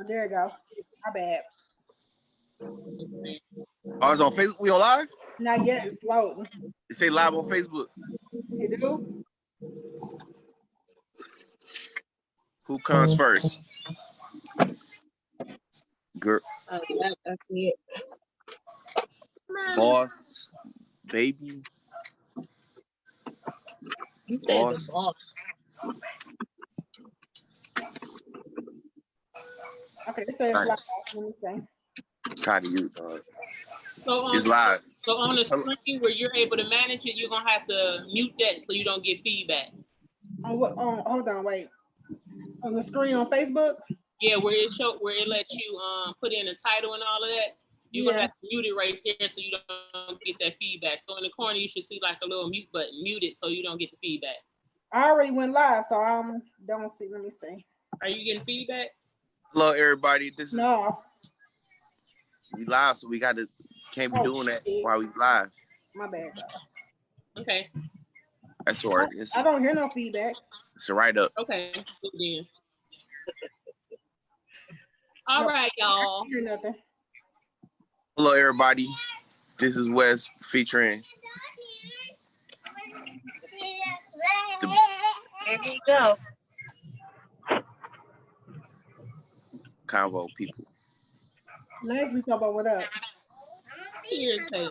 There you go. My bad. Oh, it's on Facebook. We on live? Not yet. It's loading. It say live on Facebook. You do? Who comes first? Girl. Oh, yeah, I see it. Boss. Baby. You said the boss. Okay, it says Nice. live. Let me see. Proud of you, dog. So It's live. So on the screen where you're able to manage it, you're gonna have to mute that so you don't get feedback. On what? Hold on, wait. On the screen on Facebook. Yeah, where it lets you put in a title and all of that. You're gonna have to mute it right there so you don't get that feedback. So in the corner you should see like a little mute button. Mute it so you don't get the feedback. I already went live, so I don't see. Let me see. Are you getting feedback? Hello, everybody. This is we live, so we can't be doing that while we live. My bad. Okay. That's all right. I don't hear no feedback. It's a write up. Okay. Good then. All right, y'all. I hear nothing. Hello, everybody. This is Wes featuring There you go. Convo people. Leslie talk about what up. Irritating.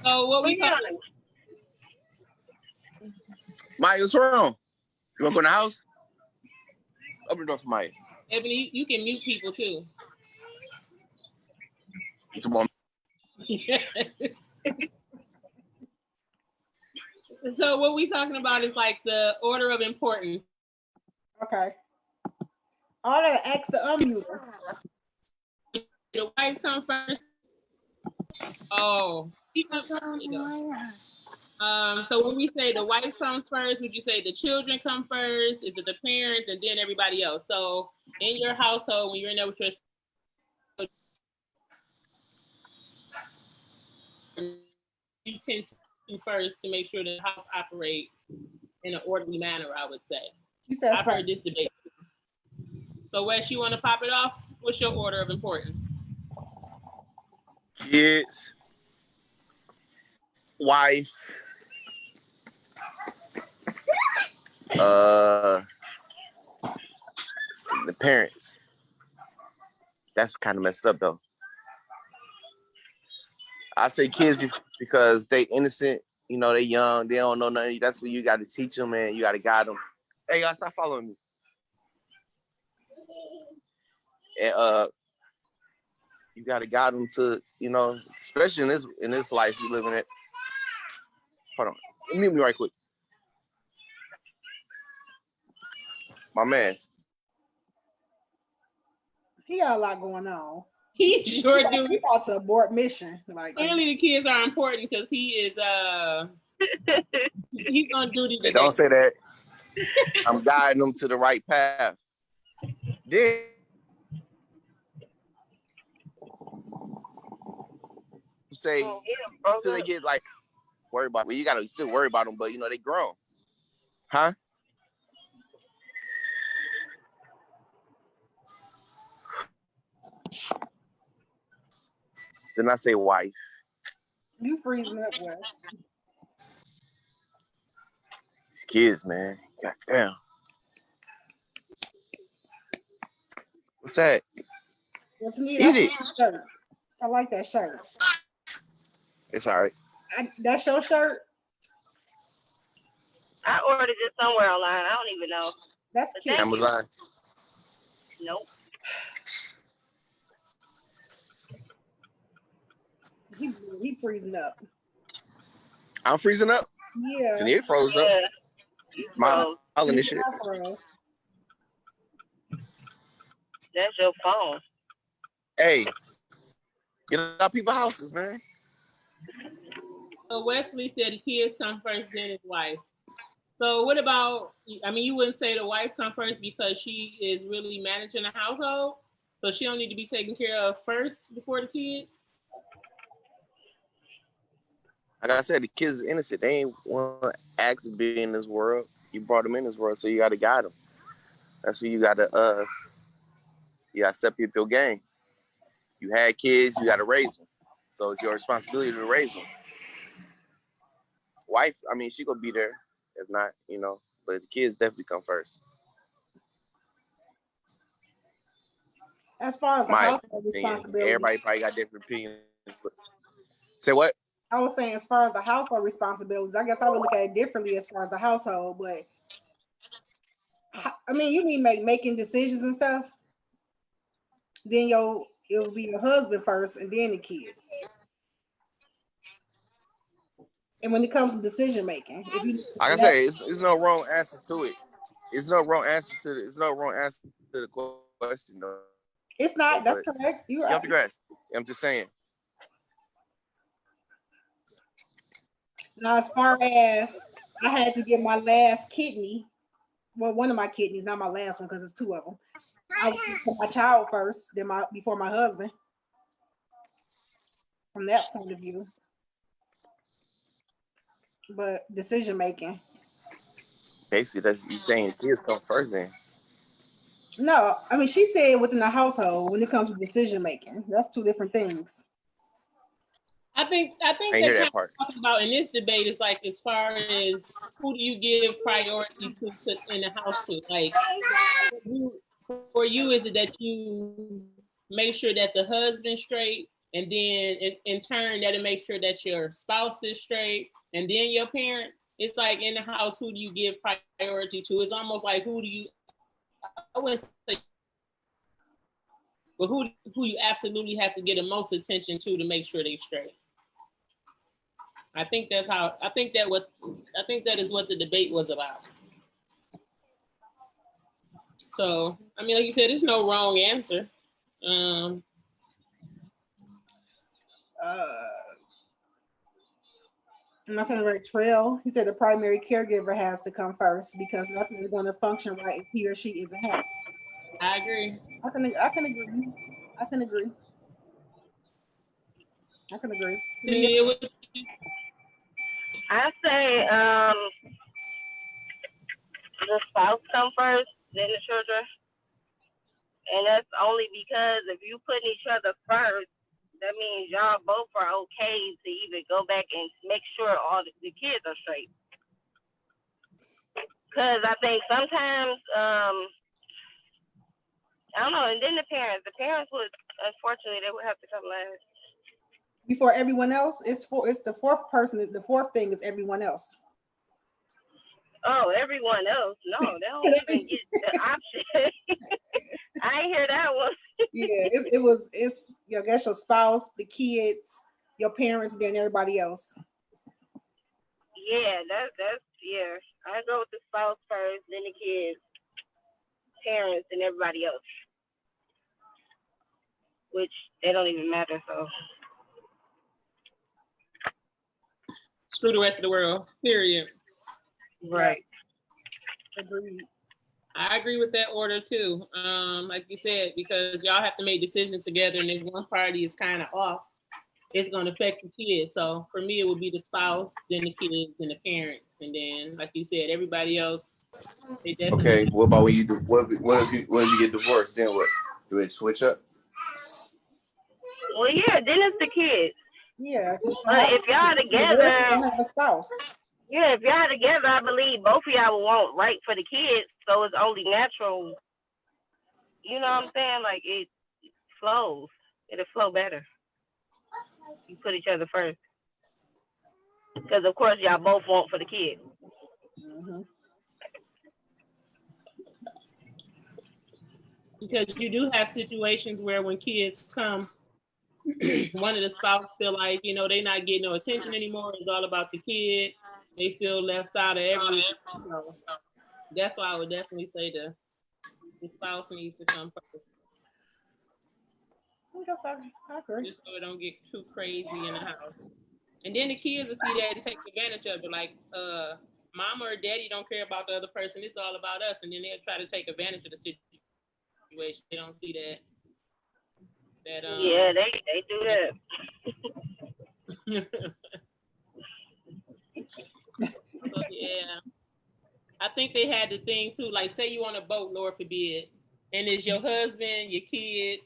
So what we talking? Maya, what's wrong? You want to go in the house? Open the door for Maya. Ebony, you can mute people too. It's a woman. So what we talking about is like the order of importance. Okay. I gotta ask the unmuter. The wife come first. Oh. So when we say the wife comes first, would you say the children come first? Is it the parents and then everybody else? So in your household, when you're in there with your you tend to first to make sure the house operates in an orderly manner, I would say. I've heard this debate. So Wes, you want to pop it off? What's your order of importance? Kids, wife, the parents. That's kind of messed up though. I say kids because they innocent, you know, they young, they don't know nothing. That's what you got to teach them, and you got to guide them. Hey, y'all, stop following me. And you got to guide them to, you know, especially in this life we live in it. Hold on, mute me right quick. My man. He got a lot going on. He sure do. He about to abort mission. Like clearly, the kids are important because he is he's on duty today. Hey, don't say that. I'm guiding them to the right path. Then say until they get like worried about. Well, you gotta still worry about them, but you know they grown, huh? Then I say wife. You freezing up, Wes. These kids, man. God damn. What's that? What's neat? Eat it. Shirt. I like that shirt. It's all right. That's your shirt? I ordered it somewhere online. I don't even know. That's cute. Amazon. Nope. He freezing up. I'm freezing up. Yeah. So they froze up. Smiling and shit. That's your phone. Hey, get out people's houses, man. So Wesley said the kids come first, then his wife. So what about, I mean, you wouldn't say the wife come first because she is really managing the household? So she don't need to be taken care of first before the kids? Like I said, the kids are innocent. They ain't want to ask to be in this world. You brought them in this world, so you got to guide them. That's where you gotta step up your game. You had kids, you gotta raise them. So it's your responsibility to raise them. Wife, I mean, she gonna be there. If not, but the kids definitely come first. As far as the My household opinion. responsibility, Everybody probably got different opinions. Say what? I was saying as far as the household responsibilities, I guess I would look at it differently as far as the household, but I mean, you need making decisions and stuff. Then it'll be your husband first, and then the kids. And when it comes to decision making, like I say, it's no wrong answer to it. It's no wrong answer to the question. No. It's not. That's correct. You're right. Jump the grass. I'm just saying. Now, as far as I had to get my last kidney, well, one of my kidneys, not my last one, because it's two of them. I would put my child first, then before my husband. From that point of view. But decision making. Basically, that's you saying kids come first then. No, I mean she said within the household when it comes to decision making. That's two different things. I think that part talking about in this debate is like as far as who do you give priority to in the house to? Like for you, is it that you make sure that the husband's straight, and then in turn that'll make sure that your spouse is straight, and then your parents? It's like in the house, who do you give priority to? It's almost like who do you? I wouldn't say, but who you absolutely have to get the most attention to make sure they're straight. I think that is what the debate was about. So, I mean, like you said, there's no wrong answer. I'm not saying right trail. He said the primary caregiver has to come first because nothing is going to function right if he or she isn't happy. I agree. I can agree. I can agree. I say the spouse come first, then the children. And that's only because if you put each other first, that means y'all both are okay to even go back and make sure all the kids are straight. Because I think sometimes, I don't know, and then the parents would, unfortunately, they would have to come last. Before everyone else, it's the fourth person. The fourth thing is everyone else. Oh, everyone else? No, they don't even get the option. I ain't hear that one. Yeah, it's I guess your spouse, the kids, your parents, then everybody else. Yeah, that's yeah. I go with the spouse first, then the kids, parents, and everybody else. Which they don't even matter, so. Screw the rest of the world, period. Right. Agreed. I agree with that order too. Like you said, because y'all have to make decisions together, and if one party is kind of off, it's going to affect the kids. So for me, it would be the spouse, then the kids, and the parents, and then, like you said, everybody else. They definitely. Okay. What about when you do? What if you get divorced? Then what? Do it switch up? Well, yeah. Then it's the kids. Yeah. But if y'all together, have a spouse. Yeah, if y'all together, I believe both of y'all will want right for the kids, so it's only natural. You know what I'm saying? Like it flows. It'll flow better. You put each other first. Because of course y'all both want for the kids. Mm-hmm. Because you do have situations where when kids come, one of the spouses feel like, they're not getting no attention anymore. It's all about the kid. They feel left out of everything. So that's why I would definitely say the spouse needs to come first. I agree. Just so it don't get too crazy in the house. And then the kids will see that and take advantage of it. Like, mama or daddy don't care about the other person. It's all about us. And then they'll try to take advantage of the situation. They don't see that. Yeah, they do that. So, yeah. I think they had the thing too. Like, say you on a boat, Lord forbid, and it's your husband, your kid,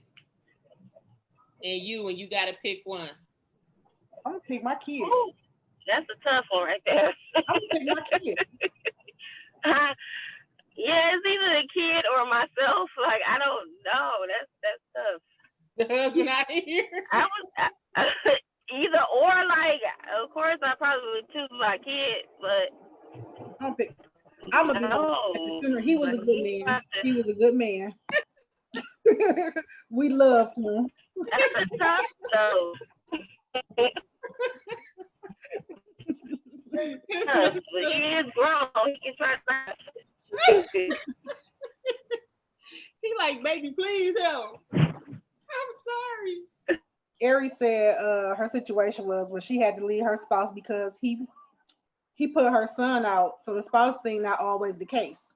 and you got to pick one. I'm gonna pick my kid. Ooh, that's a tough one right there. I'm gonna pick my kid. Yeah, it's either the kid or myself. Like, I don't know. That's tough. The husband out here. I either or, like, of course I probably would choose my kid, but I'm gonna be honest. He was a good man. He was a good man. We loved him. That's a tough though. But he is grown. He can try to. He like, baby, please help. I'm sorry. Ari said her situation was when she had to leave her spouse because he put her son out. So the spouse thing not always the case.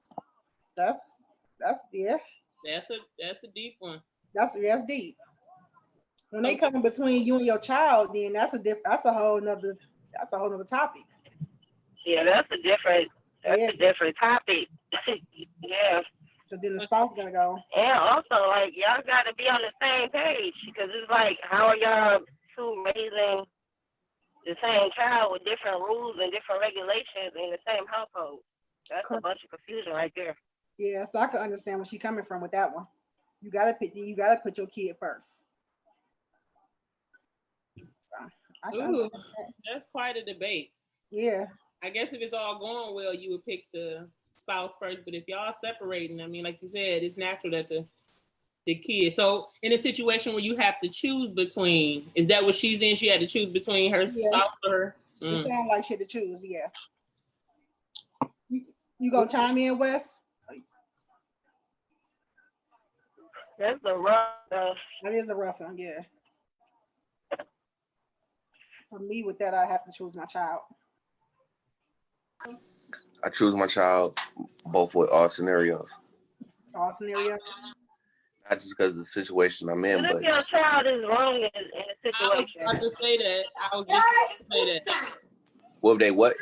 That's yeah. That's a deep one. That's deep. When they come in between you and your child, then that's a whole nother topic. Yeah, that's a different topic. Yeah. So then the spouse gonna go. And also, like, y'all got to be on the same page because it's like, how are y'all two raising the same child with different rules and different regulations in the same household? That's a bunch of confusion right there. Yeah, so I can understand where she's coming from with that one. You gotta put your kid first. Ooh, that's quite a debate. Yeah. I guess if it's all going well, you would pick the spouse first. But if y'all separating, I mean, like you said, it's natural that the kid. So in a situation where you have to choose between, is that what she's in? She had to choose between her spouse or her? It sounds like she had to choose, yeah. You gonna chime in, Wes? That's a rough. That is a rough one, yeah. For me, with that, I have to choose my child. I choose my child both with all scenarios. All scenarios? Not just because of the situation I'm in, What but if your child is wrong in a situation? I was just say that. I was just going to say that. What if they what?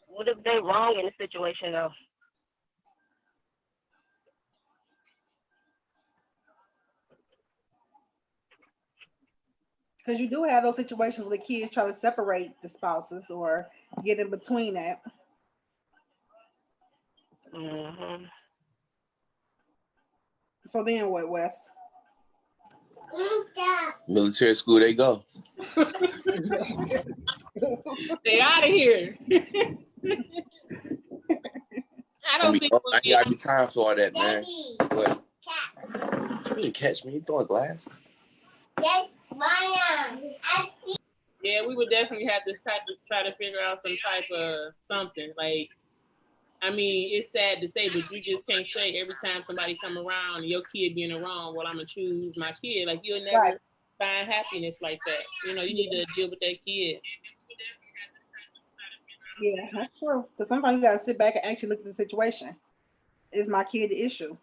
What if they wrong in the situation though? Because you do have those situations where the kids try to separate the spouses or get in between that. Mm-hmm. So then what, Wes? Military school, they go. They out of here. I don't think I gotta be time for all that, man. What? You really catch me? You throwing glass? Yeah, we would definitely have to try to figure out some type of something. Like, I mean, it's sad to say, but you just can't say every time somebody come around and your kid being wrong, well, I'm gonna choose my kid. Like, you'll never find happiness like that. You know, you need to deal with that kid. Yeah, that's true. Because sometimes you gotta sit back and actually look at the situation. Is my kid the issue?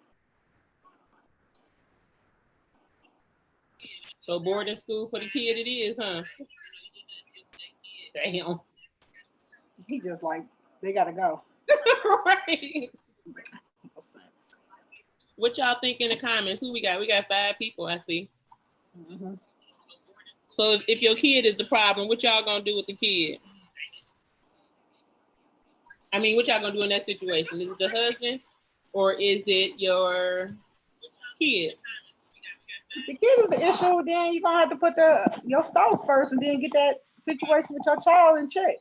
So boarding school for the kid it is, huh? Damn. He just like, they gotta go. Right. No sense. What y'all think in the comments? Who we got? We got 5 people, I see. Mm-hmm. So if your kid is the problem, what y'all gonna do with the kid? I mean, what y'all gonna do in that situation? Is it the husband or is it your kid? If the kid is the issue, then you're gonna have to put your spouse first and then get that situation with your child in check.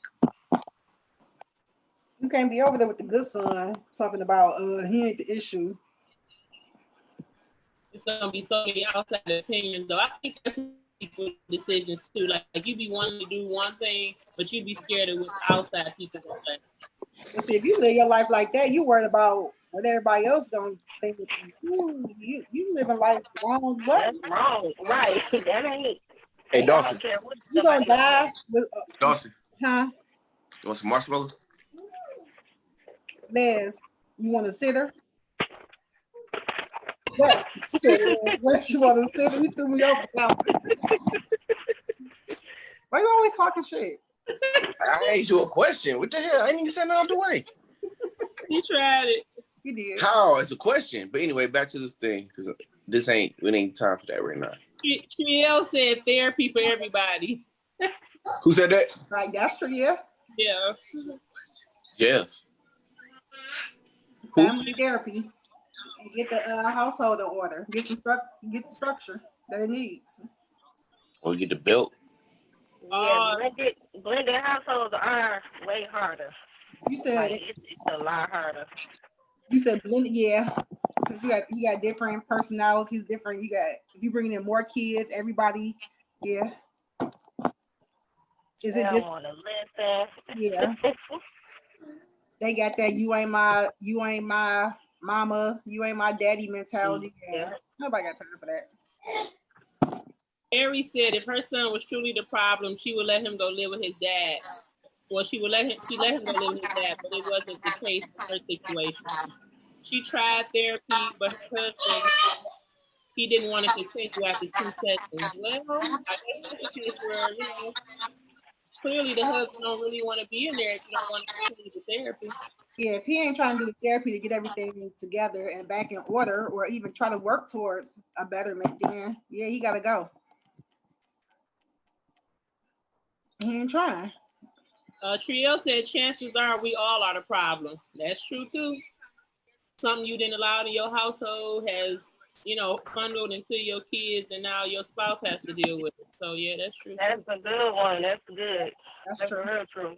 You can't be over there with the good son talking about he ain't the issue. It's gonna be so many outside opinions, though. I think that's people decisions too. Like you be wanting to do one thing, but you be scared of what outside people gonna say. But see, if you live your life like that, you worried about what everybody else gonna think. You living life wrong. What? That's wrong, right? That ain't. Hey, Dawson. You gonna die? Dawson. Huh? You want some marshmallows? Les, you want to sit her? Yes. What you want to sit her? You threw me off. Why you always talking shit? I asked you a question. What the hell? I ain't even send it out the way. He tried it. You did. How? It's a question. But anyway, back to this thing, because we ain't time for that right now. Triel said therapy for everybody. Who said that? Right, that's true, yeah. Yeah. Jeff. Family therapy. And get the household in order. Get the structure that it needs. Or get the belt. Yeah, blended households are way harder. You said Like, it's a lot harder. You said blended, yeah. Because you got different personalities, different. If you bringing in more kids, everybody, yeah. Is They it don't different? want to listen. Yeah. They got that you ain't my mama, you ain't my daddy mentality. Yeah. Nobody got time for that. Mary said if her son was truly the problem, she would let him go live with his dad. Well, she let him go live with his dad, but it wasn't the case in her situation. She tried therapy, but her husband, he didn't want to continue after 2 sessions. Well, I guess that's a case where, clearly the husband don't really want to be in there if you don't want to continue the therapy. Yeah, if he ain't trying to do the therapy to get everything together and back in order, or even try to work towards a betterment, then yeah, he gotta go. He ain't trying. Triel said chances are we all are the problem. That's true too. Something you didn't allow in your household has, funneled into your kids, and now your spouse has to deal with it. So yeah, that's true. That's a good one. That's good. That's true. Real true.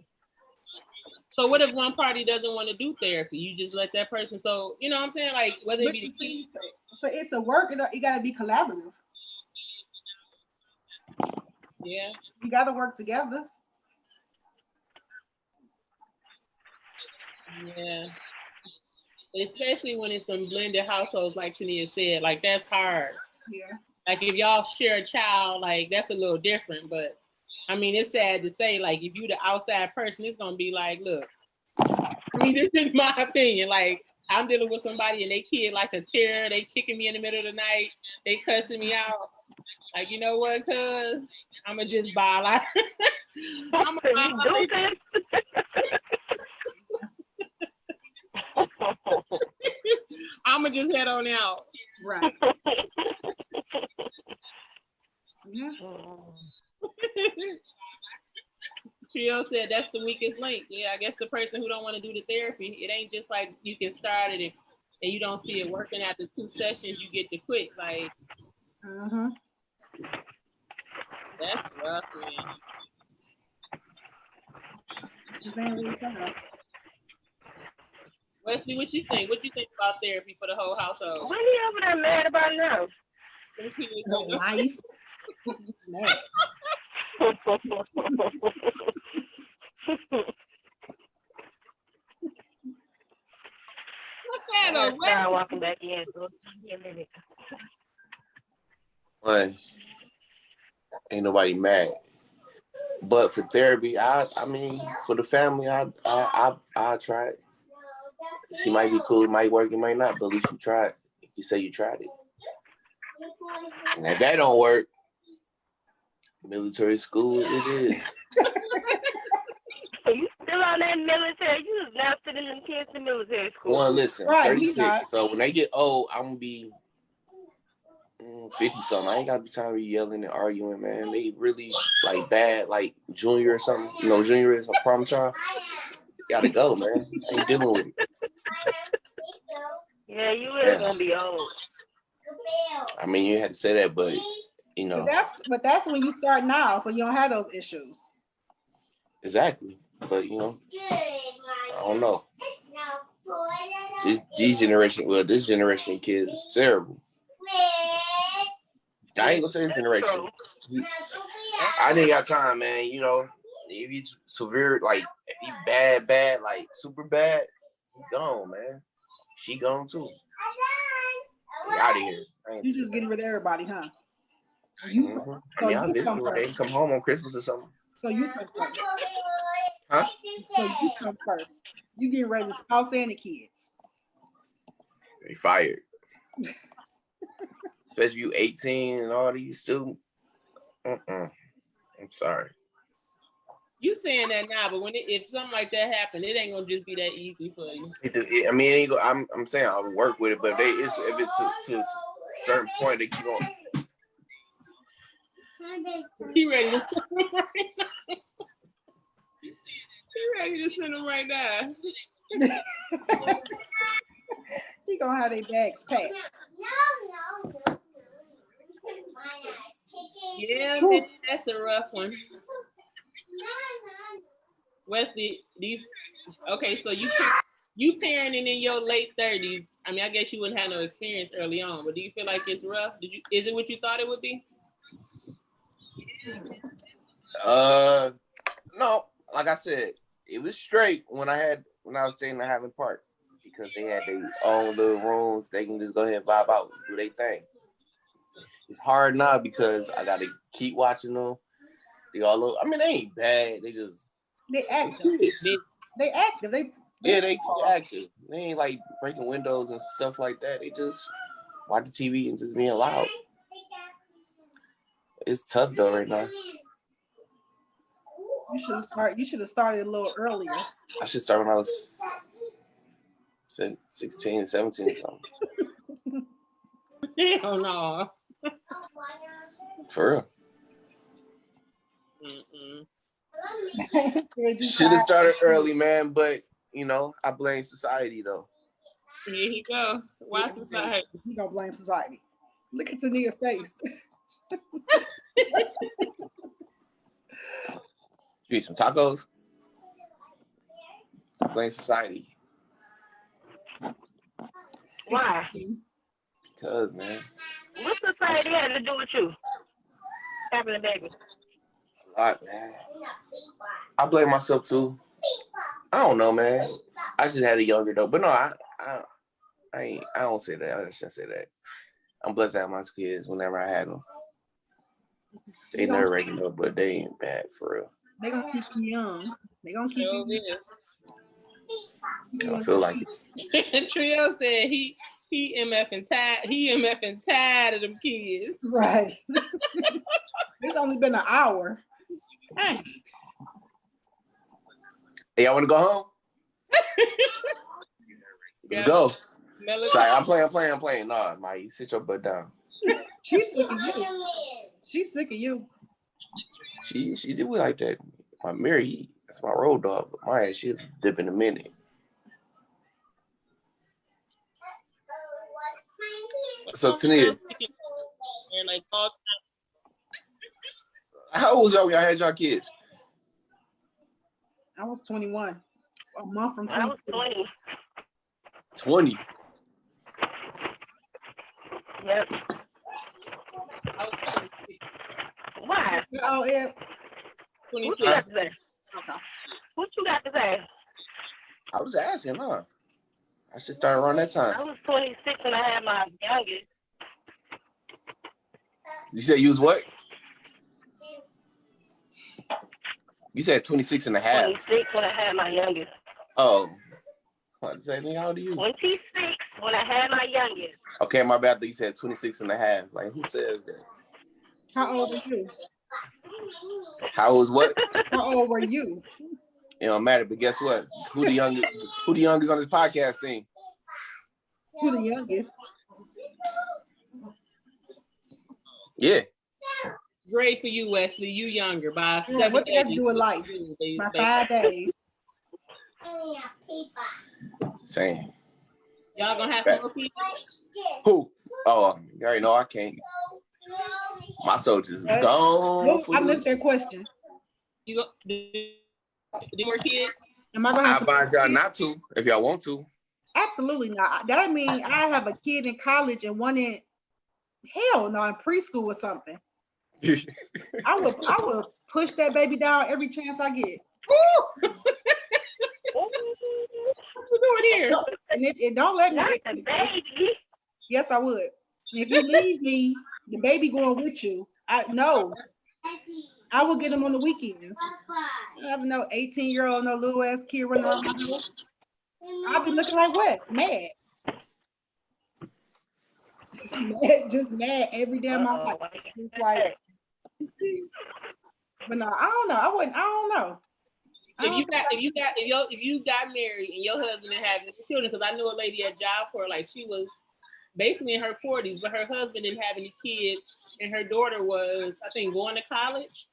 So what if one party doesn't want to do therapy? You just let that person. So you know what I'm saying? Like whether it be the kid. But it's a work. It gotta be collaborative. Yeah. You gotta work together. Yeah. Especially when it's some blended households, like Tania said, like that's hard. Yeah. Like if y'all share a child, like that's a little different. But I mean, it's sad to say, like if you the outside person, it's gonna be like, look, I mean, this is my opinion. Like I'm dealing with somebody and they kid like a terror. They kicking me in the middle of the night. They cussing me out. Like, you know what, cuz I'ma just ball out. I'ma just head on out. Right. Yeah. Trio said that's the weakest link. Yeah, I guess the person who don't want to do the therapy, it ain't just like you can start it and you don't see it working after 2 sessions, you get to quit. Like, that's rough, man. Wesley, what you think? What you think about therapy for the whole household? What are you over there mad about now? Life. Mad. Look at her. I'm walking back in. So give me a minute. Well, ain't nobody mad. But for therapy, I mean, for the family, I try it. She might be cool, it might work, it might not, but at least you tried. If you say you tried it. And if that don't work, military school it is. So you still on that military? You just now sending them kids to military school. Well, listen, right, 36. So when they get old, I'm gonna be 50 something. I ain't gotta be tired of yelling and arguing, man. They really like bad, like junior or something. You know, junior is a prom child. Gotta go, man. I ain't dealing with it. Yeah, you really gonna be old. I mean, you had to say that, but you know. But that's when you start now, so you don't have those issues. Exactly. But you know, I don't know. This generation of kids is terrible. I ain't gonna say this generation. I didn't got time, man. You know, if you severe, like if you bad, like super bad, you gone, man. She gone too. Get out of here. You just getting rid of everybody, huh? I mean, I visit when they come home on Christmas or something. So you come first. Huh? So you come first. You getting ready to spouse and the kids. They fired. Especially you 18 and all these still. I'm sorry. You saying that now, but if something like that happen, it ain't gonna just be that easy for you. I mean, it ain't I'm saying I'll work with it, but if it's to a certain point, they keep on. He ready to send him right now. He ready to send him right now. He gonna have their bags packed. Yeah, man, that's a rough one. Wesley, okay, so you parenting in your late 30s. I mean, I guess you wouldn't have no experience early on, but do you feel like it's rough? Is it what you thought it would be? No, like I said, it was straight when I was staying in Highland Park because they had their own little rooms. They can just go ahead and vibe out, do their thing. It's hard now because I gotta keep watching them. They ain't bad. They active. They active. They active. They ain't like breaking windows and stuff like that. They just watch the TV and just being loud. It's tough though right now. You should have started a little earlier. I should start when I was 16, 17 or something. Hell no. For real. Mm-mm. Should have started early, man, but I blame society though. Here you go. Why society? You gonna blame society. Look at Tania's face. You eat some tacos? I blame society. Why? Because, man. What society had to do with you having a baby? A lot, man. I blame myself too. I don't know, man. I just had a younger though, but no, I don't say that. I shouldn't say that. I'm blessed to have my kids whenever I had them. They never regular, but they ain't bad for real. They gonna keep you young. They gonna keep you young. I feel like it. Trio said he MFing tired. He MFing tired of them kids. Right. It's only been an hour. Hey, y'all want to go home? Let's go. Sorry, I'm playing. Nah, Mike, sit your butt down. She's sick of you. She's sick of you. She did like that. My Mary, that's my road dog, but Maya, she'll dip in a minute. So Tania, how old was y'all when y'all had y'all kids? I was 21. A month from 20. I was 20. 20. Yep. Why? Oh, yeah. What you got to say? What you got to say? I was asking, huh? I should start around that time. I was 26 when I had my youngest. You said you was what? You said 26 and a half. 26 when I had my youngest. Oh. What say, how old are you? 26 when I had my youngest. Okay, my bad. You said 26 and a half. Like, who says that? How old are you? How old was what? How old were you? It don't matter, but guess what? Who the youngest on this podcast thing? Who the youngest? Yeah. Great for you, Wesley. You younger by 7 days. What do you have to do with life? By 5 days. Same. Y'all gonna have to repeat? Who? Oh, you already know I can't. My soldier's gone. I missed that question. You go? Do more kids? Am I gonna? I advise y'all not to if y'all want to. Absolutely not. That means I have a kid in college and one in in preschool or something. I would push that baby down every chance I get. What you doing here? And it don't let me. Not the baby. Yes, I would. If you leave me, the baby going with you. I will get him on the weekends. I have no 18-year-old, no little ass kid running around my house. I'll be looking like Wes, mad. Just mad every day of my life. It's like, but no, I don't know. I don't know. if you got married and your husband didn't have any children, because I knew a lady at Job Corps, like she was basically in her 40s, but her husband didn't have any kids, and her daughter was, I think, going to college,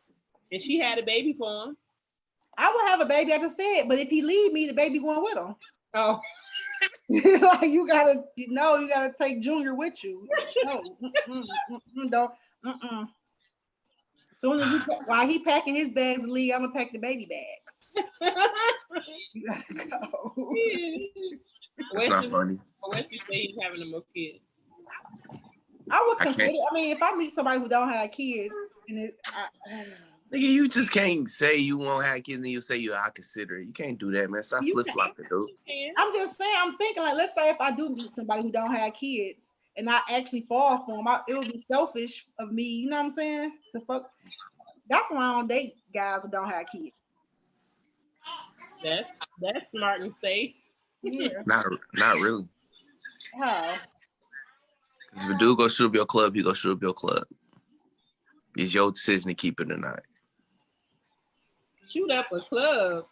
and she had a baby for him. I would have a baby, I just said, but if he leave me, the baby going with him. Oh. Like you gotta take Junior with you. No, don't. Soon as while he packing his bags and leave, I'm gonna pack the baby bags. You gotta go. That's not funny. Wesley said he's having no more kids. I would consider. I mean, if I meet somebody who don't have kids, and Nigga, you just can't say you won't have kids and you say I consider it. You can't do that, man. Stop flip-flopping, dude. I'm just saying, I'm thinking like, let's say if I do meet somebody who don't have kids and I actually fall for them, it would be selfish of me, you know what I'm saying? To fuck. That's why I don't date guys who don't have kids. That's smart and safe. Yeah. Not really. How? Because if a dude go shoot up your club, he go shoot up your club. It's your decision to keep it or not. Shoot up a club.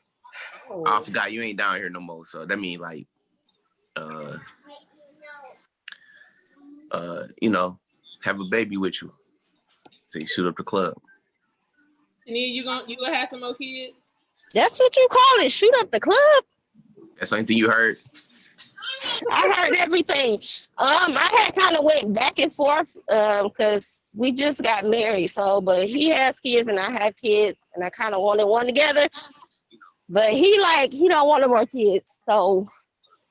Oh, I forgot you ain't down here no more. So that means like, have a baby with you. So you shoot up the club. And then you gonna have some more kids? That's what you call it. Shoot up the club. That's the only thing you heard. I heard everything. I had kind of went back and forth because we just got married. So, but he has kids and I have kids, and I kind of wanted one together. But he don't want no more kids. So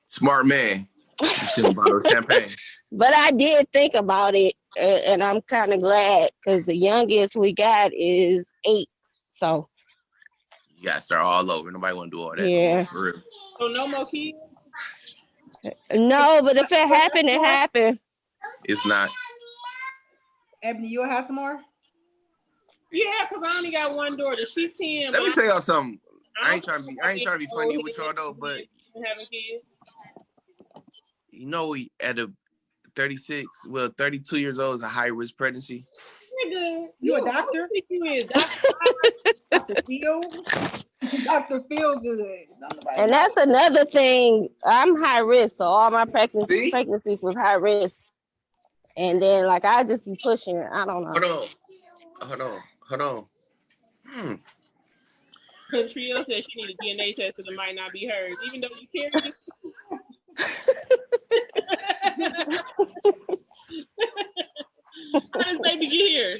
smart man. You should have bought a champagne. But I did think about it, and I'm kind of glad because the youngest we got is 8. So you gotta start all over. Nobody want to do all that. Yeah. For real. So no more kids? No, but if it happened, it happened. It's not. Ebony, you'll have some more? Yeah, because I only got one daughter. She's 10. Let me tell y'all something. I ain't trying to be funny with y'all though, but having kids. You know, at a 32 years old is a high risk pregnancy. Nigga, you a doctor? Think you is Dr. Phil? Dr. Feel Good. And that's another thing. I'm high risk, so all my pregnancies was high risk. And then, like, I just be pushing it. I don't know. Hold on. Trio said she need a DNA test because it might not be hers, even though you carry it. How does baby get here?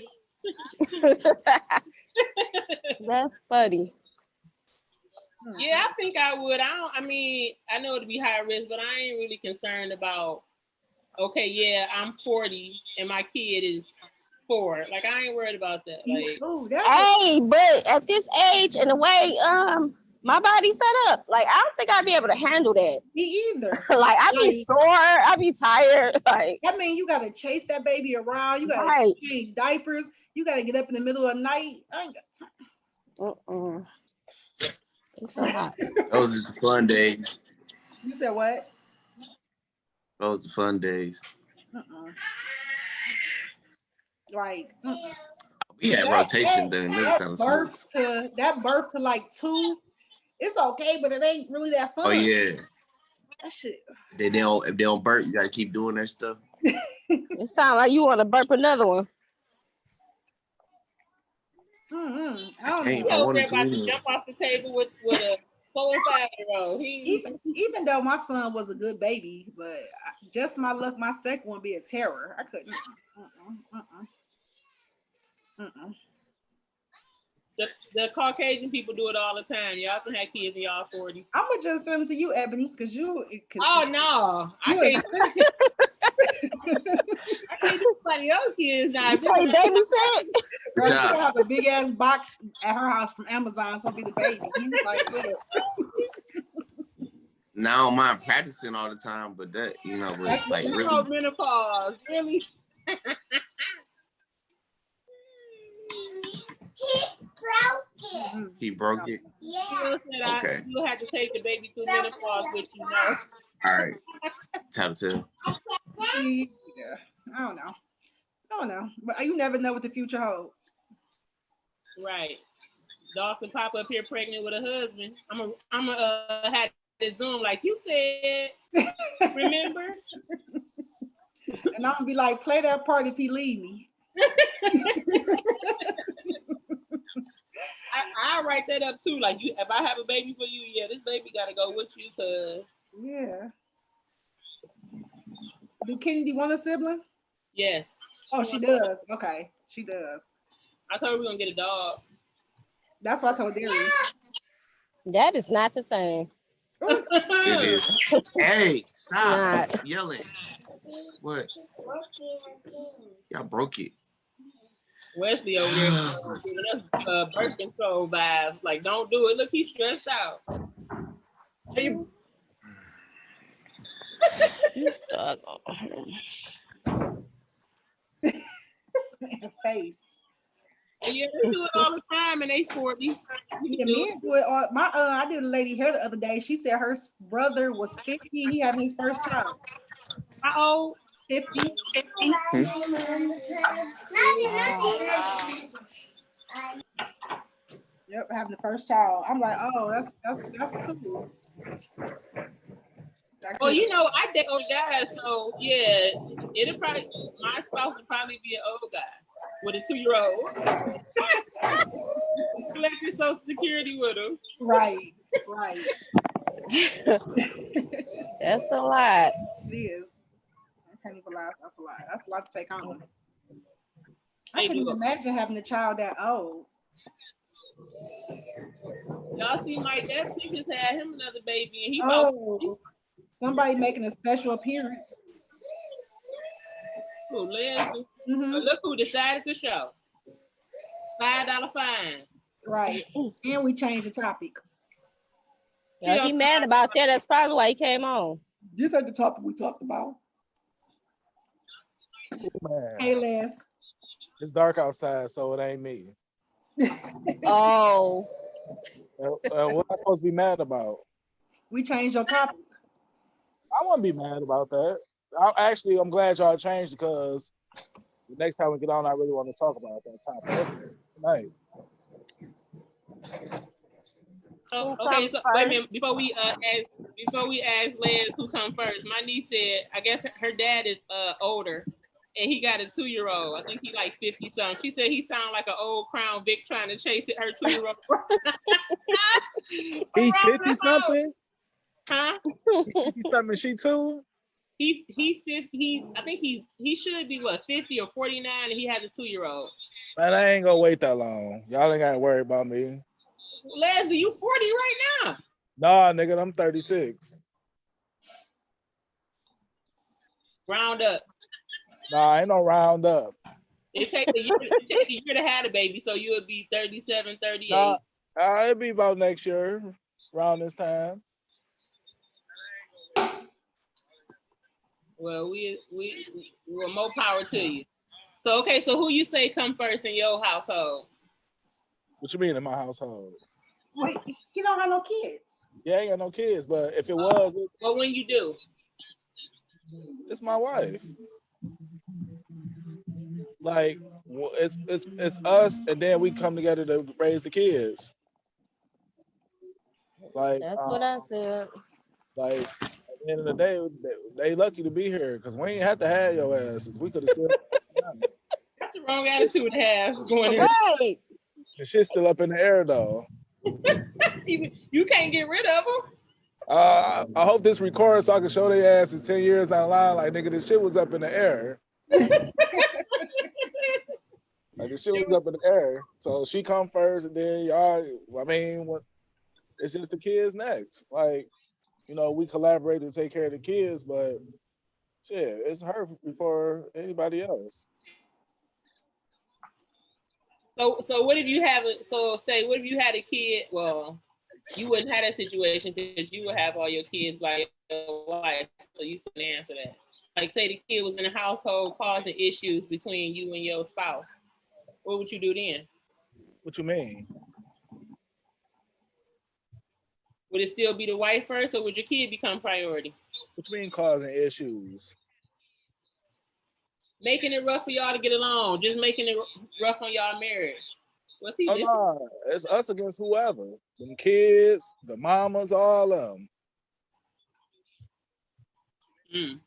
That's funny. Yeah, I think I would. I know it'd be high risk, but I ain't really concerned about, okay, yeah, I'm 40 and my kid is 4. Like, I ain't worried about that. Like, hey, but at this age and the way my body's set up, like, I don't think I'd be able to handle that. Me either. Like, I'd be sore, I'd be tired. Like, I mean, you gotta chase that baby around, you gotta change diapers, you gotta get up in the middle of the night. I ain't got time. It's so hot. Those are the fun days. You said what? Those are fun days. Like, we had rotation then. That birth to like 2, it's okay, but it ain't really that fun. Oh yeah. That shit. If they don't burp, you gotta keep doing that stuff. It sounds like you want to burp another one. I don't know. About to jump off the table with a 4 and 5-year-old. Even though my son was a good baby, but just my luck, my second one be a terror. I couldn't. The Caucasian people do it all the time. Y'all can have kids in y'all 40s. I'm gonna just send them to you, Ebony, because you. Oh no, I can't. I can't do somebody else's kids now. You can't babysit. Girl, she gonna have a big ass box at her house from Amazon, so be the baby. He's like, now I don't mind practicing all the time, but that but like really. Menopause, really. He broke it. Yeah. Okay. You have to take the baby through menopause with you know. All right. Time to tell. Yeah. I don't know. But you never know what the future holds. Right. Dawson pop up here pregnant with a husband, I'm a have this Zoom like you said. Remember? And I'm gonna be like, play that part if he leave me. I write that up too. Like, if I have a baby for you, yeah, this baby gotta go with you, cause Yeah. Do Kennedy want a sibling? yes. Oh, she does. Okay, she does. I told her we're gonna get a dog. That's what I told Darius. That is not the same. It is. Hey, stop Not. yelling. What? Y'all broke it. Wesley over there giving us birth control vibes. Like, don't do it. Look, he's stressed out. Face. Yeah, they do it all the time in their 40s. Yeah, men do it all. I did a lady hair the other day. She said her brother was 50. He having his first child. How old? 50. Yep, having the first child. I'm like, oh, that's cool. Well, you know, I date old guys, so yeah, it'll probably, my spouse would probably be an old guy with a 2-year-old. Collecting Social Security with him. Right. That's a lot. It is. I can't even lie. That's a lot. That's a lot to take on. I Hey, couldn't even imagine having a child that old. Y'all see Mike Epps? He just had him another baby, and he Oh, somebody making a special appearance. about Leslie. Mhm. Look who decided to show. $5 fine. Right. And we changed the topic. If he mad about that, that's probably why he came on. This ain't the topic we talked about. Man, Hey, Les. it's dark outside, so it ain't me. Oh, What am I supposed to be mad about? We changed your topic. I wouldn't be mad about that. I'm glad y'all changed because the next time we get on, I really want to talk about that topic. Tonight. Oh, okay, so wait a minute. Before we ask Les who come first, my niece said, I guess her dad is older, and he got a 2-year-old. I think he like 50 something. She said he sound like an old Crown Vic trying to chase her 2-year-old. He 50 something? Huh? 50 something, she too? He's 50. I think he should be what, 50 or 49, and he has a 2-year-old. Man, I ain't gonna wait that long. Y'all ain't gotta worry about me. Leslie, you 40 right now. Nah, nigga, I'm 36. Round up. Nah, ain't no round up. It takes a year to have a baby, so you would be 37, 38. Nah, it'll be about next year, around this time. Well, we more power to you. So okay, so who you say come first in your household? What you mean in my household? Wait, he don't have no kids. Yeah, I ain't got no kids, but if it was, Well, when you do, it's my wife. Like it's us, and then we come together to raise the kids. Like that's what I said. Like at the end of the day, they lucky to be here because we ain't have to have your asses. We could have still. that's the wrong attitude to have going in. Right. The shit's still up in the air though. You can't get rid of them. I hope this records so I can show their asses 10 years down the line. Like nigga, this shit was up in the air. Like the shit was up in the air. So she come first, and then y'all. I mean, it's just the kids next. Like, you know, we collaborate to take care of the kids, but shit, it's her before anybody else. So what if you have what if you had a kid? Well, you wouldn't have that situation because you would have all your kids by your wife, so you couldn't answer that. Like say the kid was in a household causing issues between you and your spouse. What would you do then? What you mean? Would it still be the wife first, or would your kid become priority? What you mean causing issues? Making it rough for y'all to get along, just making it rough on y'all marriage. What's he Oh dissing? no, it's us against whoever. Them kids, the mamas, all of them. Mm.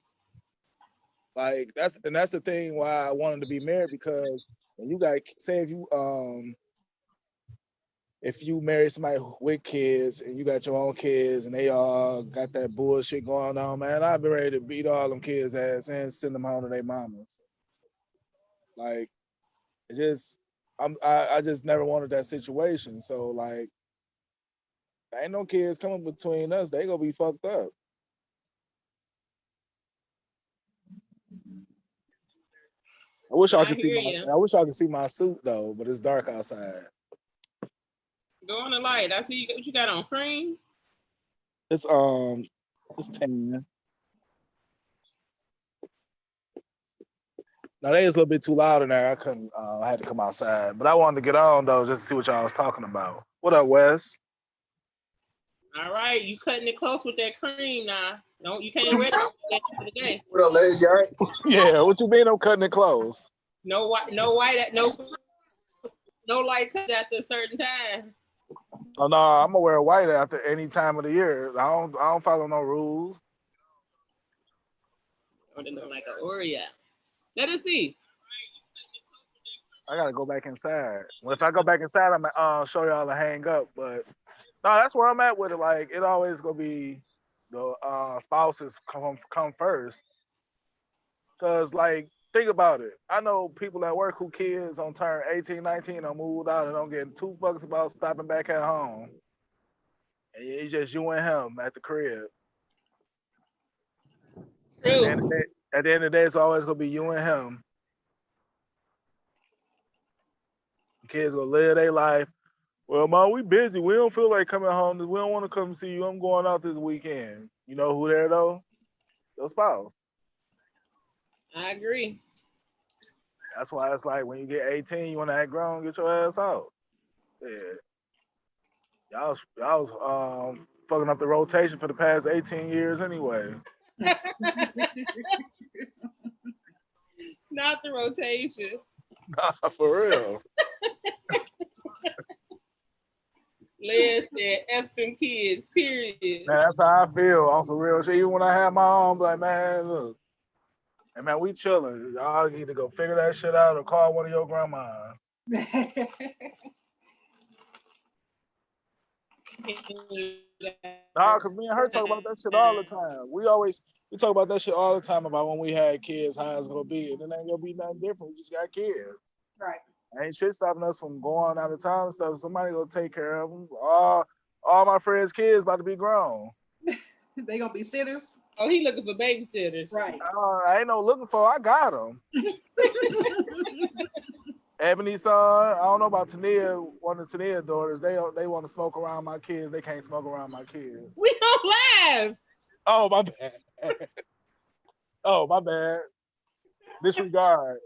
Like that's the thing why I wanted to be married, because when you got, say if you marry somebody with kids and you got your own kids and they all got that bullshit going on, man, I'd be ready to beat all them kids' ass and send them home to their mamas. Like, it just, I just never wanted that situation. So like, ain't no kids coming between us. They gonna be fucked up. I wish I I could see hear you. I wish I could see my suit though, but it's dark outside. Go on the light. I see what you got on, cream. It's tan. Now they is a little bit too loud in there. I couldn't. I had to come outside, but I wanted to get on though just to see what y'all was talking about. What up, Wes? All right, you cutting it close with that cream now. No, you can't wear that today. What up, ladies? You all right? Yeah, what you mean I'm cutting it close? No white, no light cut after a certain time. Oh no, I'm gonna wear white after any time of the year. I don't follow no rules. Oh, they look like an Oreo. Let us see. I gotta go back inside. Well, if I go back inside, I'm gonna show y'all to hang up. But no, that's where I'm at with it. Like, it always gonna be the spouses come first. Cause like, think about it. I know people at work who kids on turn 18, 19 are moved out and don't get two fucks about stopping back at home. And it's just you and him at the crib. True. At the end of the day, it's always gonna be you and him. The kids gonna live their life. Well, Mom, we busy. We don't feel like coming home. We don't want to come see you. I'm going out this weekend. You know who there though? Your spouse. I agree. That's why it's like when you get 18, you want to act grown, get your ass out. Yeah. Y'all was fucking up the rotation for the past 18 years anyway. Not the rotation. Nah, for real. Les said, F them kids, period. Man, that's how I feel on some real shit. Even when I have my own, like, man, look. Hey, man, we chilling. Y'all need to go figure that shit out or call one of your grandmas. Nah, because me and her talk about that shit all the time. We talk about that shit all the time about when we had kids, how it's gonna be. And it ain't gonna be nothing different. We just got kids. Right. Ain't shit stopping us from going out of town and stuff. Somebody gonna take care of them. All my friends' kids about to be grown. They gonna be sitters. Oh, he looking for babysitters. Right. I ain't no looking for. I got them. Ebony's son. I don't know about Tania. One of Tania's daughters. They want to smoke around my kids. They can't smoke around my kids. We don't laugh. Oh, my bad. Oh, my bad. Disregard.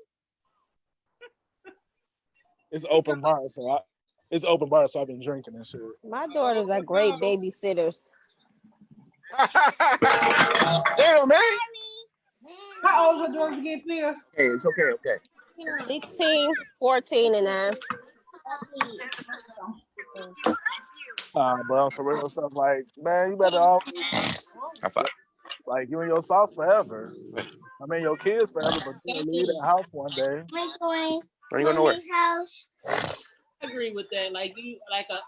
It's open bar, so I've been drinking and shit. My daughters are great babysitters. Damn, man. How old is your daughters again, Tia? Hey, it's okay. 16, 14, and 9. But on some real stuff, like, man, you better always, like, you and your spouse forever. I mean, your kids forever, but you'll leave that house one day. Where you going nowhere? I agree with that. Like you, like a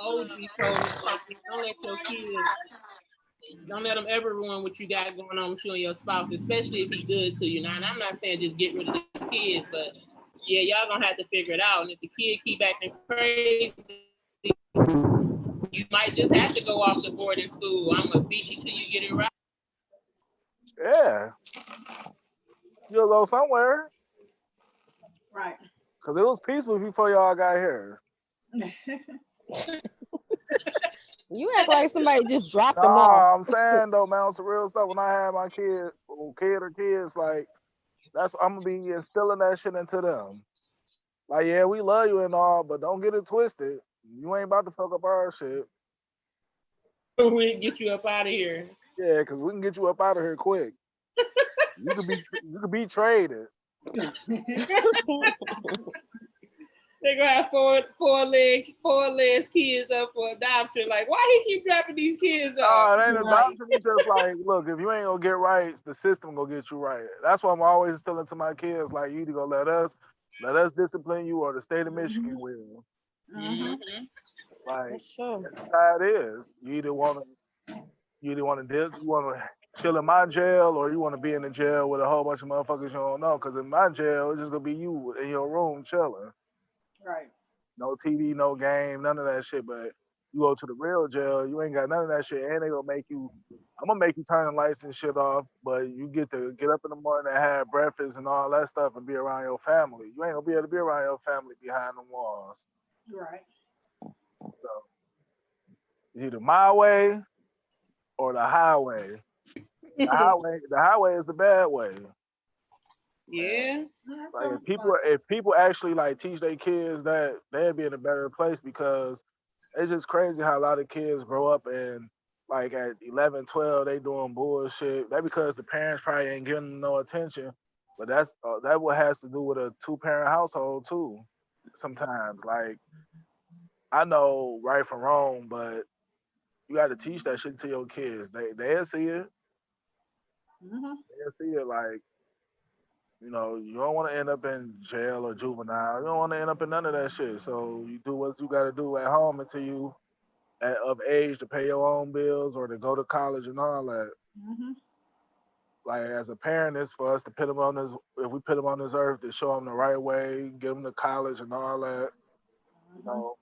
OG told me, like, don't let your kids, don't let them ever ruin what you got going on with you and your spouse, especially if he good to you. Now, and I'm not saying just get rid of the kids, but yeah, y'all gonna have to figure it out. And if the kid keep acting crazy, you might just have to go off to boarding school. I'm gonna beat you till you get it right. Yeah. You'll go somewhere. Right. Because it was peaceful before y'all got here. You act like somebody just dropped them Nah, off. I'm saying, though, man, on some real stuff, when I have my kid or kids, like, I'm going to be instilling that shit into them. Like, yeah, we love you and all, but don't get it twisted. You ain't about to fuck up our shit. We get you up out of here. Yeah, because we can get you up out of here quick. You could be traded. They're gonna have four legs kids up for adoption. Like, why he keep dropping these kids off? It ain't Right. adoption. It's just like, look, if you ain't gonna get right, the system gonna get you right. That's why I'm always telling to my kids, like, you either gonna let us discipline you, or the state of Michigan will. Mhm. Like, That's true. that's how it is. You either wanna chill in my jail, or you wanna be in the jail with a whole bunch of motherfuckers you don't know. Cause in my jail, it's just gonna be you in your room chilling. Right. No TV, no game, none of that shit. But you go to the real jail, you ain't got none of that shit, and I'm gonna make you turn the lights and shit off, but you get to get up in the morning and have breakfast and all that stuff and be around your family. You ain't gonna be able to be around your family behind the walls. Right. So it's either my way or the highway. The highway is the bad way. Yeah. Like if people actually like teach their kids that, they'd be in a better place, because it's just crazy how a lot of kids grow up and like at 11, 12, they doing bullshit. That because the parents probably ain't giving them no attention. But that what has to do with a 2-parent household too. Sometimes, like, I know right from wrong, but you got to teach that shit to your kids. They'll see it. Mhm. They'll see it. Like, you know, you don't want to end up in jail or juvenile. You don't want to end up in none of that shit. So you do what you got to do at home until you of age to pay your own bills or to go to college and all that. Mhm. Like, as a parent, it's for us to put them on this. If we put them on this earth, to show them the right way, give them to college and all that. You know,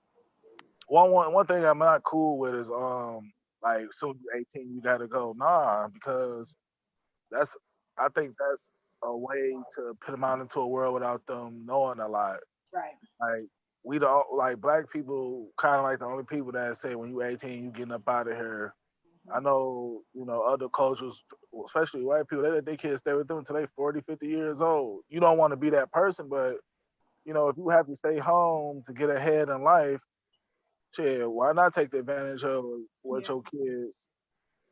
one thing I'm not cool with is like, soon you're 18, you gotta go. Nah, because that's I think that's a way to put them out into a world without them knowing a lot. Right. Like, we don't, like, black people kind of like the only people that say when you 18 you getting up out of here. I know, you know, other cultures, especially white people, they let their kids stay with them until they 40, 50 years old. You don't want to be that person, but you know, if you have to stay home to get ahead in life, shit, why not take the advantage of what Yeah. your kids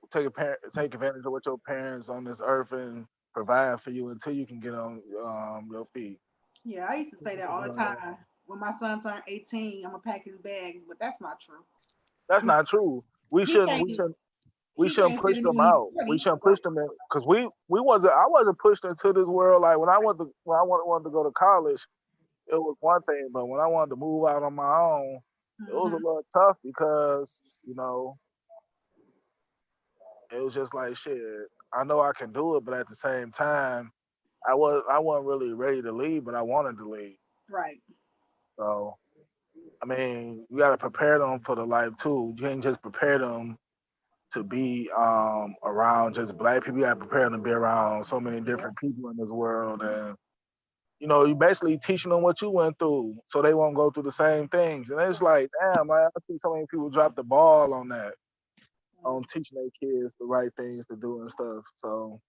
take advantage of what your parents on this earth and provide for you until you can get on your feet. Yeah, I used to say that all the time. When my son turned 18, I'm gonna pack his bags, but that's not true. That's I mean, not true. We he shouldn't. can't. We He shouldn't can't say push to them me out. when We he's shouldn't push right. them in, because we wasn't. I wasn't pushed into this world. Like, when I wanted to go to college, it was one thing, but when I wanted to move out on my own, it was a Mhm. little tough, because you know, it was just like, shit. I know I can do it, but at the same time, I wasn't really ready to leave, but I wanted to leave. Right. So I mean, you got to prepare them for the life too. You can't just prepare them to be around just black people. You got to prepare them to be around so many Yeah. different people in this world, and you know, you basically teaching them what you went through, so they won't go through the same things. And it's like, damn, I see so many people drop the ball on that, on teaching their kids the right things to do and stuff. So,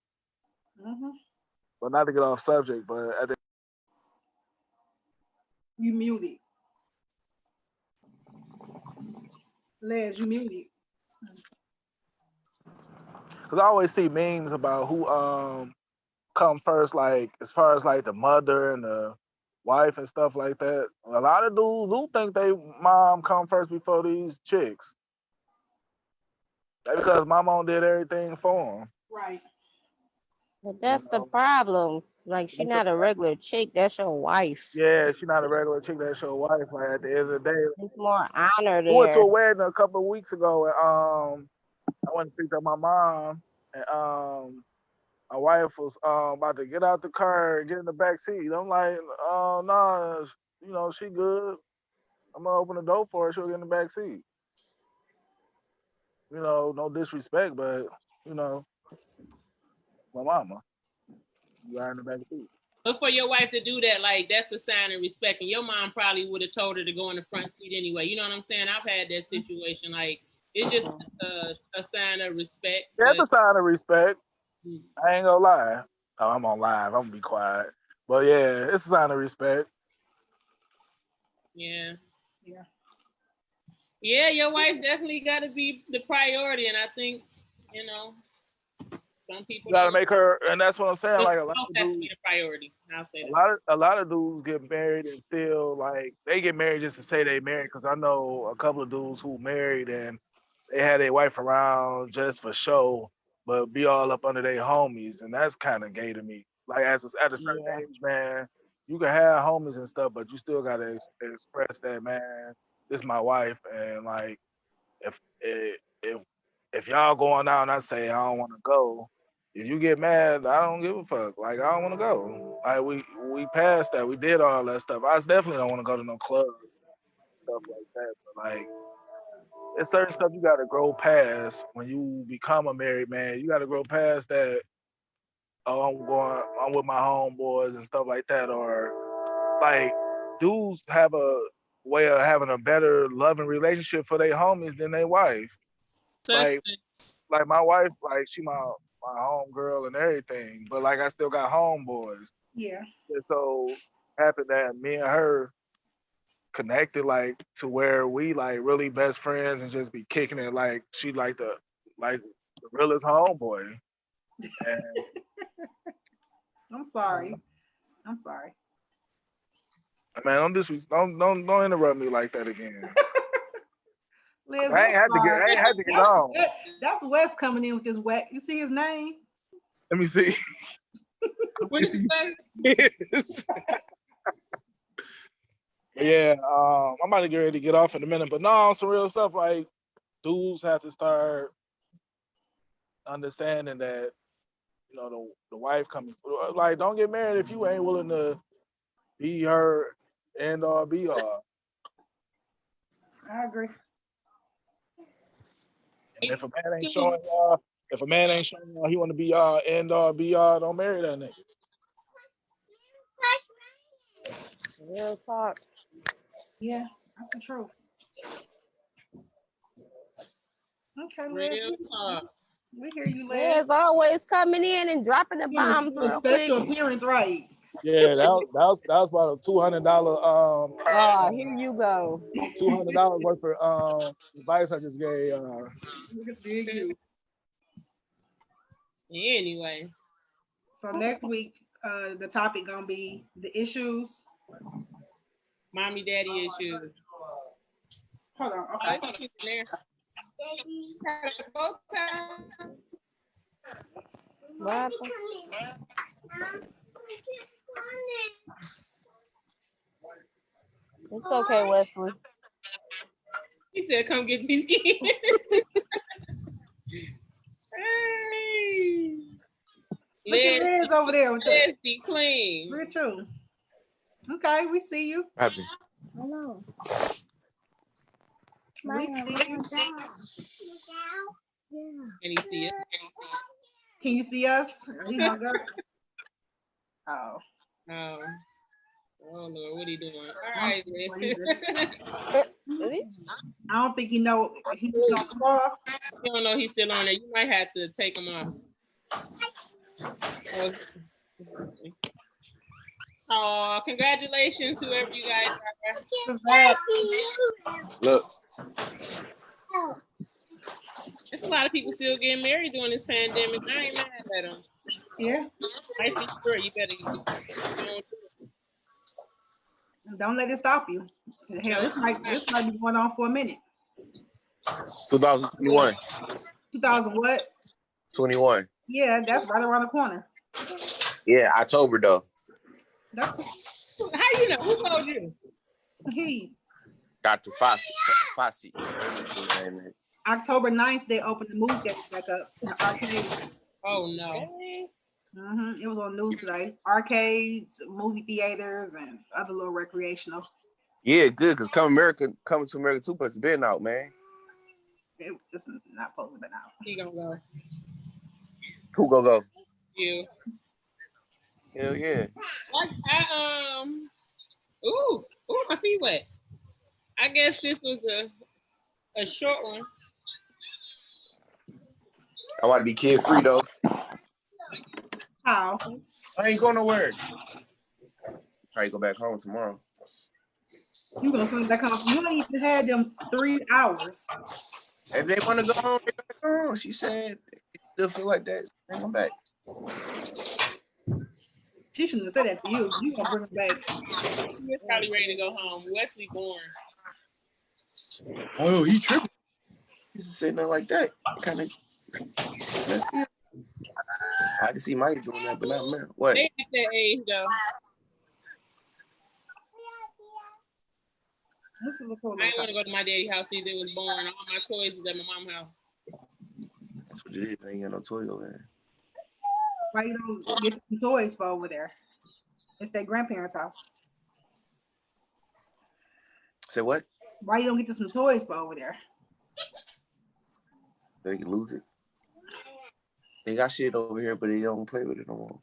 Mhm. but not to get off subject, but at the You muted, Les. You muted. because I always see memes about who come first, like as far as like the mother and the wife and stuff like that. A lot of dudes do think they mom come first before these chicks. That's because my mom did everything for them. Right. But You that's the know? problem. Like, she not a regular chick. That's your wife. Yeah, she's not a regular chick. That's your wife. Like, at the end of the day, There's more honor we went to a there. wedding a couple of weeks ago, and I went to pick up my mom, and my wife was about to get out the car and get in the back seat. I'm like, oh no, you know, she good. I'm gonna open the door for her. She'll get in the back seat. You know, no disrespect, but you know, my mama, you are in the back seat. But for your wife to do that, like, that's a sign of respect. And your mom probably would have told her to go in the front seat anyway. You know what I'm saying? I've had that situation. Like, it's just a sign of respect. Yeah, it's But a sign of respect. I ain't gonna lie. Oh, I'm on live. I'm gonna be quiet. But yeah, it's a sign of respect. yeah. Yeah. Yeah, your wife definitely got to be the priority. And I think, you know, Some people You gotta don't. make her, and that's what I'm saying. Like a lot Health of has to dudes, be a priority. I'll say that. a lot of dudes get married and still like they get married just to say they married. Because I know a couple of dudes who married and they had their wife around just for show, but be all up under their homies, and that's kind of gay to me. Like at a certain Yeah. age, man, you can have homies and stuff, but you still gotta express that, man. This is my wife, and like if if y'all going out and I say I don't want to go, if you get mad, I don't give a fuck. Like I don't want to go. Like we passed that. We did all that stuff. I definitely don't want to go to no clubs, stuff like that. But like, it's certain stuff you got to grow past when you become a married man. You got to grow past that. Oh, I'm with my homeboys and stuff like that. Or like, dudes have a way of having a better loving relationship for their homies than their wife. Like my wife, like she my home girl and everything, but like I still got homeboys. Yeah. And so happened that me and her connected like to where we like really best friends and just be kicking it like she like the realest homeboy. And I'm sorry. I'm sorry. man, don't interrupt me like that again. Liz, I ain't had to get on. That's Wes coming in with this wet. You see his name? Let me see. What did you say? Yeah, I'm about to get ready to get off in a minute, but no, some real stuff. Like dudes have to start understanding that the wife coming. Like, don't get married if you ain't willing to be her and or be all. I agree. And if a man ain't showing y'all he want to be y'all and or be y'all, don't marry that nigga. Real talk. Yeah, that's the truth. Okay, Real Liz. talk. We hear you, Liz. Liz always coming in and dropping the bombs real quick. Special appearance, right? Yeah, that was about a $200 Oh, here you go. $200 worth of advice I just gave. Anyway. So next week, the topic gonna be the issues. Mommy, daddy issues. Hold on. Okay. What happened? It's okay, Wesley. He said, "Come get these kids." Hey. Look at Liz over there with Liz be clean. Real true. Okay, we see you. Happy. Hello. We see you. Can he see it? Can you see us? He hung up. Oh. Oh. Oh Lord, what are you doing? All right, Liz. I don't think he know he's on the call. You don't know he's still on there. You might have to take him off. Oh, congratulations, whoever you guys are. Look. There's a lot of people still getting married during this pandemic. I ain't mad at them. Yeah. I think sure you better get Don't let it stop you. Hell, this might be going on for a minute. 2021. 2000 what? 21. Yeah, that's right around the corner. Yeah, October though. That's how you know? Who told you? He. Dr. Fossey. October 9th, they opened the movie theater back up in the arcade. Oh no. It was on news today. Arcades, movie theaters, and other little recreational. Yeah, good, because Coming to America 2 has been out, man. It's not supposed to be out. He gonna go. Who gonna go? You. Hell yeah. Ooh, my feet wet. I guess this was a short one. I want to be kid free though. How? I ain't going nowhere. Try to go back home tomorrow. You gonna come back home? You don't even have them 3 hours. If they want to go home, they gotta go home. She said, still feel like that, bring them back. She shouldn't have said that to you. You gonna bring him back. He's probably ready to go home. Wesley born. Oh, he tripping. He used to say nothing like that. Kind of. I can see Mike doing that, but not man. What? They at that age though. This is a cool I didn't want little to go to my daddy's house either. It was born. All my toys was at my mom's house. That's what it is. I ain't got no toys over there. Why you don't get some toys for over there? It's their grandparents' house. Say what? Why you don't get some toys for over there? They can lose it. They got shit over here, but they don't play with it no more.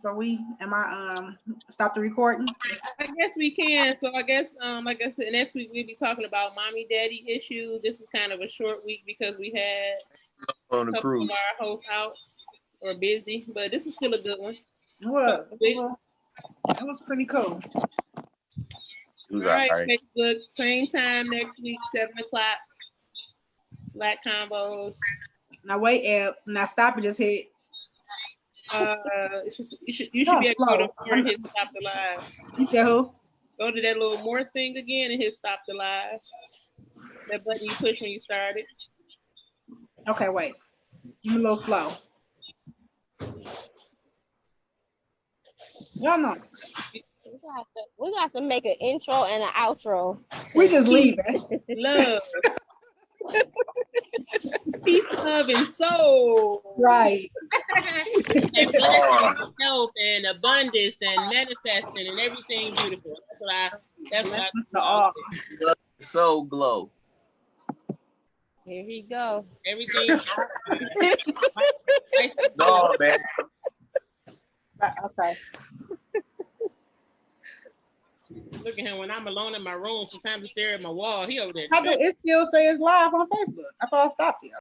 So stop the recording? I guess we can. So I guess like I said, next week we'll be talking about mommy daddy issues. This was kind of a short week because we had On the cruise. of our hosts out or busy, but this was still a good one. It was. It was pretty cool. It was All right, alright. Facebook, same time next week, 7 o'clock. Black Combos. Now wait, Eb. Now stop it. Just hit. You should be able to go to more and hit stop the live. You said who? Go to that little more thing again and hit stop the live. That button you push when you start it. Okay, wait. I'm a little slow. Y'all know. We got to make an intro and an outro. We just leave it. Love. Peace, love, and soul. Right. And blessings, and health, and abundance, and manifesting, and everything beautiful. That's what I So glow. Here we go. everything. No, man. Okay. Look at him when I'm alone in my room. Sometimes I stare at my wall. He over there. How do it still say it's live on Facebook? I thought I stopped it.